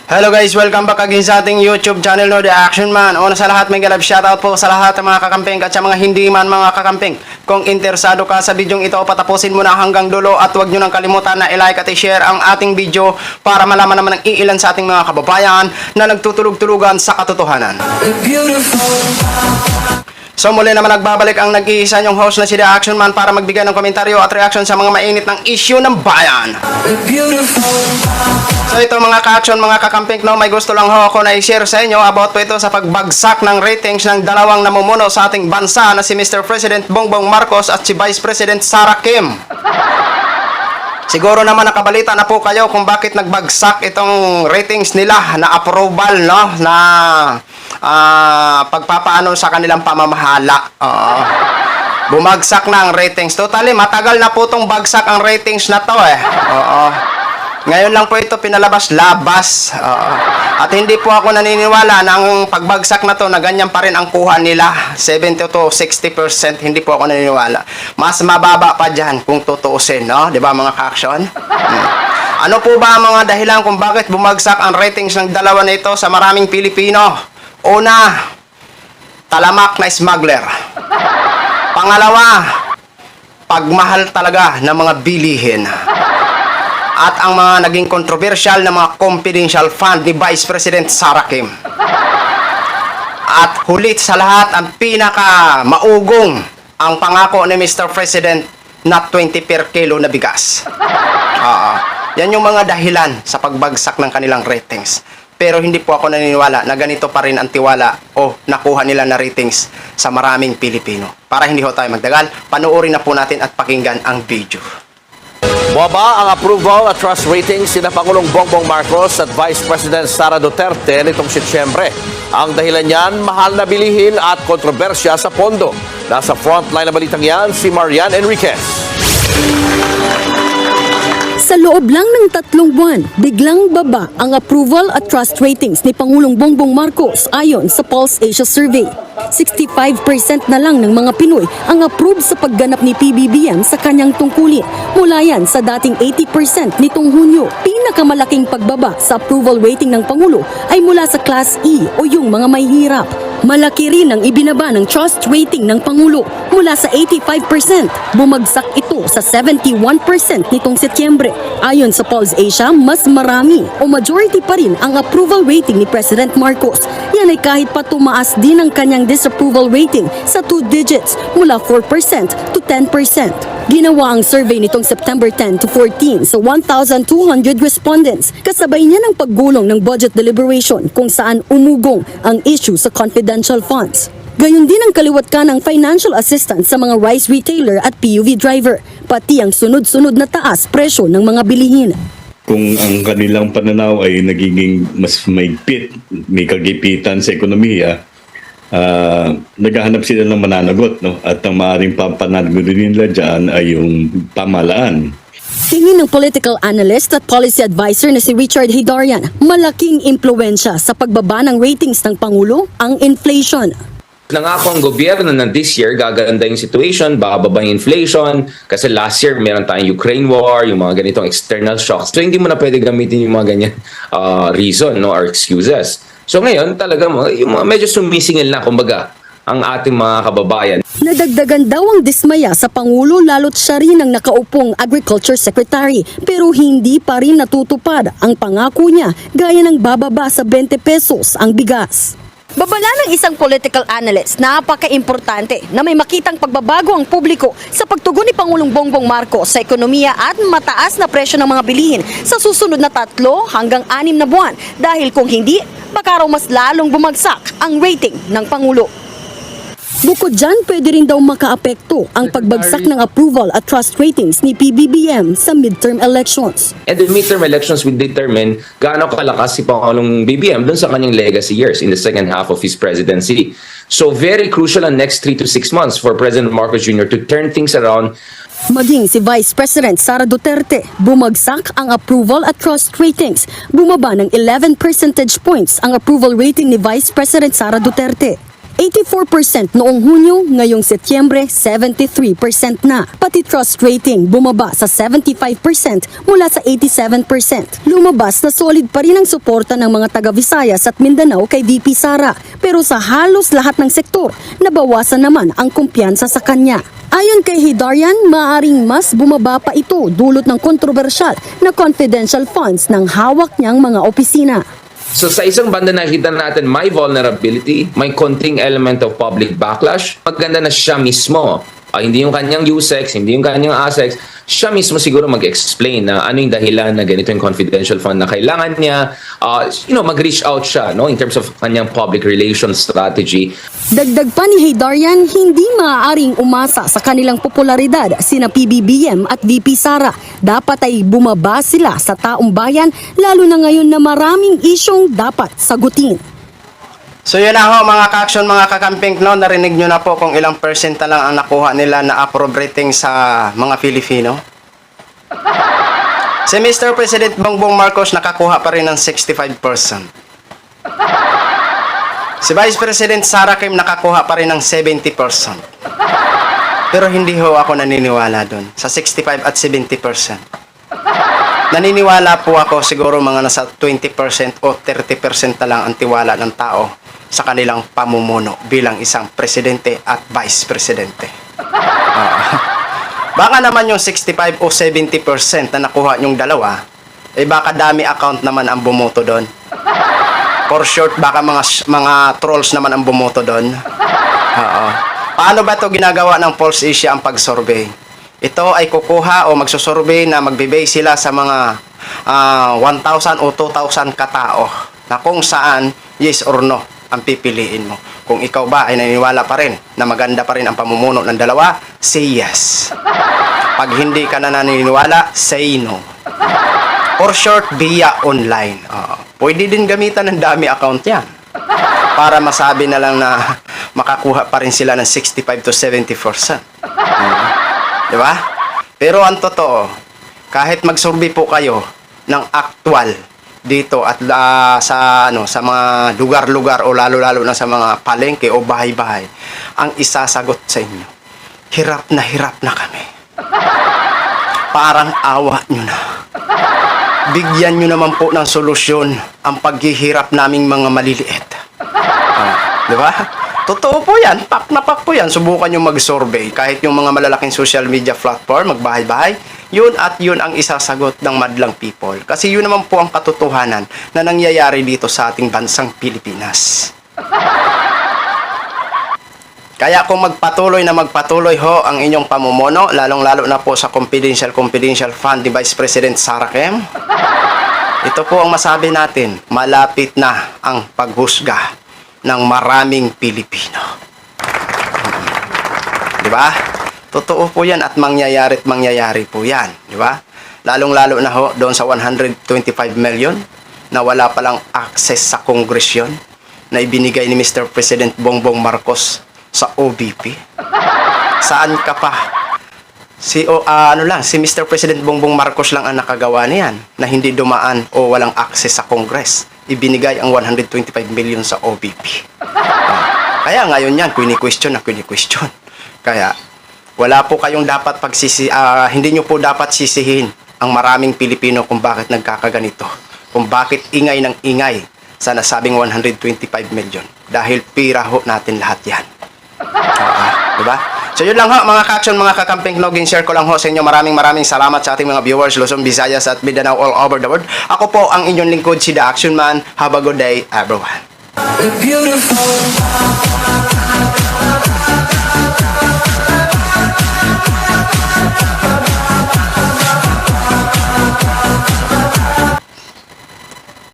Hello guys, welcome back again sa ating YouTube channel, no, The Action Man. Una sa lahat, may galab shoutout po sa lahat ng mga kakamping at sa mga hindi man mga kakamping. Kung interesado ka sa bidyong ito, patapusin mo na hanggang dulo at huwag nyo nang kalimutan na i-like at i-share ang ating video para malaman naman ng iilan sa ating mga kababayan na nagtutulog-tulugan sa katotohanan. So muli naman nagbabalik ang nag-iisa nyong host na si The Action Man para magbigay ng komentaryo at reaction sa mga mainit ng issue ng bayan. So ito mga ka-action, mga kakamping, no, may gusto lang ho ako na i-share sa inyo about po ito sa pagbagsak ng ratings ng dalawang namumuno sa ating bansa na si Mr. President Bongbong Marcos at si Vice President Sara Kim. Siguro naman nakabalita na po kayo kung bakit nagbagsak itong ratings nila na approval, no, na pagpapaano sa kanilang pamamahala. Bumagsak na ang ratings. Totally, matagal na po itong bagsak ang ratings na to eh. Ngayon lang po ito pinalabas-labas. At hindi po ako naniniwala na ang pagbagsak na to na ganyan pa rin ang kuha nila. 70 to 60%. Hindi po ako naniniwala. Mas mababa pa dyan kung tutuusin, no? Di ba mga ka-action? Ano po ba ang mga dahilan kung bakit bumagsak ang ratings ng dalawa na ito sa maraming Pilipino? Una, talamak na smuggler. Pangalawa, pagmahal talaga ng mga bilihin. At ang mga naging controversial na mga confidential fund ni Vice President Sara Kim. At hulit sa lahat, ang pinaka maugong ang pangako ni Mr. President na 20 per kilo na bigas. Yan yung mga dahilan sa pagbagsak ng kanilang ratings. Pero hindi po ako naniniwala na ganito pa rin ang tiwala o nakuha nila na ratings sa maraming Pilipino. Para hindi ho tayo magdagal, panoorin na po natin at pakinggan ang video. Bumaba ang approval at trust ratings sina Pangulong Bongbong Marcos at Vice President Sara Duterte nitong Setyembre. Ang dahilan niyan, mahal na bilihin at kontrobersya sa pondo. Nasa frontline na balitang yan, si Marian Enriquez. Sa loob lang ng 3 buwan, biglang baba ang approval at trust ratings ni Pangulong Bongbong Marcos ayon sa Pulse Asia Survey. 65% na lang ng mga Pinoy ang approve sa pagganap ni PBBM sa kanyang tungkulin. Mula yan sa dating 80% nitong Hunyo. Pinakamalaking pagbaba sa approval rating ng Pangulo ay mula sa Class E o yung mga may hirap. Malaki rin ang ibinaba ng trust rating ng Pangulo mula sa 85%. Bumagsak ito sa 71% nitong Setyembre. Ayon sa Pulse Asia, mas marami o majority pa rin ang approval rating ni President Marcos. Yan ay kahit pa tumaas din ang kanyang disapproval rating sa 2 digits mula 4% to 10%. Ginawa ang survey nitong September 10 to 14 sa 1,200 respondents. Kasabay niya ng paggulong ng budget deliberation kung saan umugong ang issue sa confidential funds. Gayon din ang kaliwat ka ng financial assistance sa mga rice retailer at PUV driver, pati ang sunod-sunod na taas presyo ng mga bilihin. Kung ang kanilang pananaw ay nagiging mas maigpit, may kagipitan sa ekonomiya, naghahanap sila ng mananagot, no? At ang maaaring pampanagot nila dyan ay yung pamahalaan. Tingin ng political analyst at policy advisor na si Richard Hidarian, malaking impluensya sa pagbaba ng ratings ng Pangulo ang inflation. Nangako ang gobyerno na this year gaganda yung situation, bababa yung inflation kasi last year meron tayong Ukraine war, yung mga ganitong external shocks. So hindi mo na pwede gamitin yung mga ganyan reason, no, or excuses. So ngayon talaga yung medyo sumisingil na kumbaga ang ating mga kababayan. Nadagdagan daw ang dismaya sa Pangulo lalo't siya rin ang nakaupong Agriculture Secretary pero hindi pa rin natutupad ang pangako niya gaya ng bababa sa 20 pesos ang bigas. Babala ng isang political analyst, napaka-importante na may makitang pagbabago ang publiko sa pagtugon ni Pangulong Bongbong Marcos sa ekonomiya at mataas na presyo ng mga bilihin sa susunod na 3 hanggang 6 na buwan dahil kung hindi, baka raw mas lalong bumagsak ang rating ng Pangulo. Bukod dyan, pwede rin daw makaapekto ang pagbagsak ng approval at trust ratings ni PBBM sa midterm elections. And the midterm elections will determine gaano kalakas si Pangulong BBM dun sa kanyang legacy years in the second half of his presidency. So very crucial ang next 3 to 6 months for President Marcos Jr. to turn things around. Maging si Vice President Sara Duterte, bumagsak ang approval at trust ratings. Bumaba ng 11 percentage points ang approval rating ni Vice President Sara Duterte. 84% noong Hunyo, ngayong Setyembre 73% na. Pati trust rating bumaba sa 75% mula sa 87%. Lumabas na solid pa rin ang suporta ng mga taga Visayas at Mindanao kay VP Sara, pero sa halos lahat ng sektor, nabawasan naman ang kumpiyansa sa kanya. Ayon kay Hidarian, maaaring mas bumaba pa ito dulot ng kontrobersyal na confidential funds ng hawak niyang mga opisina. So sa isang banda nakita natin may vulnerability, may konting element of public backlash. Maganda na siya mismo, hindi yung kanyang USEX, hindi yung kanyang ASEX, siya mismo siguro mag-explain na ano yung dahilan na ganito yung confidential fund na kailangan niya, mag-reach out siya in terms of kanyang public relations strategy. Dagdag pa ni Hidarian, hindi maaaring umasa sa kanilang popularidad sina PBBM at VP Sara. Dapat ay bumaba sila sa taong bayan, lalo na ngayon na maraming isyong dapat sagutin. So yun na ho mga ka-action, mga kakamping, no? Narinig nyo na po kung ilang percent na lang ang nakuha nila na approve rating sa mga Filipino. Si Mr. President Bongbong Marcos nakakuha pa rin ng 65%. Si Vice President Sara Kim nakakuha pa rin ng 70%. Pero hindi ho ako naniniwala doon sa 65 at 70%. Naniniwala po ako siguro mga nasa 20% o 30% na lang ang tiwala ng tao sa kanilang pamumuno bilang isang presidente at vice presidente. Baka naman yung 65 o 70% na nakuha yung dalawa, baka dami account naman ang bumoto doon. For short, baka mga trolls naman ang bumoto doon. Paano ba ito ginagawa ng Pulse Asia ang pag-survey? Ito ay kukuha o magsusurvey na magbe-base sila sa mga 1,000 o 2,000 katao na kung saan yes or no ang pipiliin mo. Kung ikaw ba ay naniniwala pa rin na maganda pa rin ang pamumuno ng dalawa, say yes. Pag hindi ka na naniniwala, say no. For short, via online. Pwede din gamitan ng dami account yan para masabi na lang na makakuha pa rin sila ng 65 to 70%. Diba? Pero ang totoo, kahit mag-survey po kayo ng actual dito at sa mga lugar-lugar o lalo-lalo na sa mga palengke o bahay-bahay, ang isasagot sa inyo, hirap na kami. Parang awa nyo na. Bigyan nyo naman po ng solusyon ang paghihirap naming mga maliliit. Diba? Totoo po yan, pak na pak po yan. Subukan nyo mag-survey. Kahit yung mga malalaking social media platform, magbahay-bahay, yun at yun ang isasagot ng madlang people. Kasi yun naman po ang katotohanan na nangyayari dito sa ating bansang Pilipinas. Kaya kung magpatuloy ho ang inyong pamumuno, lalong-lalo na po sa confidential fund ni Vice President Sara Kim, ito po ang masabi natin, malapit na ang paghusga ng maraming Pilipino. Di ba? Totoo po yan at mangyayari po yan. Di ba? Lalong-lalo na ho doon sa 125 million na wala palang access sa Congress yun na ibinigay ni Mr. President Bongbong Marcos sa OBP. Saan ka pa? Si Mr. President Bongbong Marcos lang ang nakagawa niyan na hindi dumaan o walang access sa Congress. Ibinigay ang 125 million sa OBP. Kaya ngayon yan, question. Kaya wala po kayong dapat hindi nyo po dapat sisihin ang maraming Pilipino kung bakit nagkakaganito. Kung bakit ingay ng ingay sa nasabing 125 million. Dahil pira ho natin lahat yan. Diba? So yun lang ho mga ka-action, mga kakamping, share ko lang ho sa inyo. Maraming salamat sa ating mga viewers Luzon, Visayas at Mindanao all over the world. Ako po ang inyong lingkod, si The Action Man. Have a good day everyone. Beautiful.